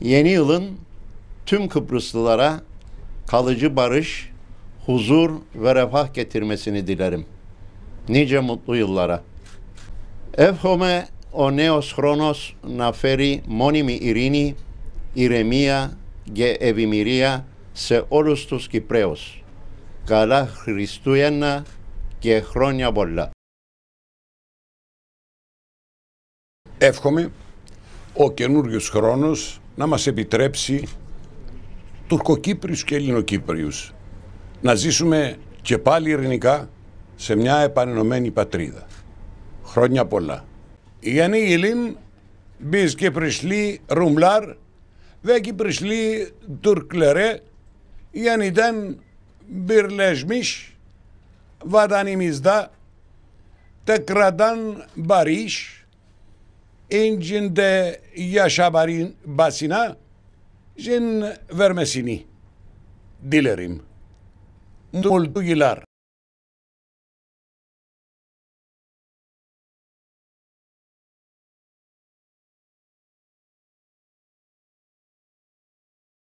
Yeni yılın tüm Kıbrıslılara kalıcı barış, huzur ve refah getirmesini dilerim. Nice mutlu yıllara. Εύχομαι ο νέος χρόνος να φέρει μόνιμη ειρήνη, ηρεμία και ευημερία σε όλους τους Κυπραίους. Καλά Χριστούγεννα και χρόνια πολλά. Εύχομαι ο καινούριος χρόνος να μας επιτρέψει Τουρκοκύπριους και Ελληνοκύπριους να ζήσουμε και πάλι ειρηνικά σε μια επανενωμένη πατρίδα. Χρόνια πολλά. Yeni yılın biz Kıbrıslı Rumlar ve Kıbrıslı Türklere yeniden birleşmiş vatanımızda tekrardan barış içinde yaşamasına izin vermesini dilerim. Mutlu yıllar.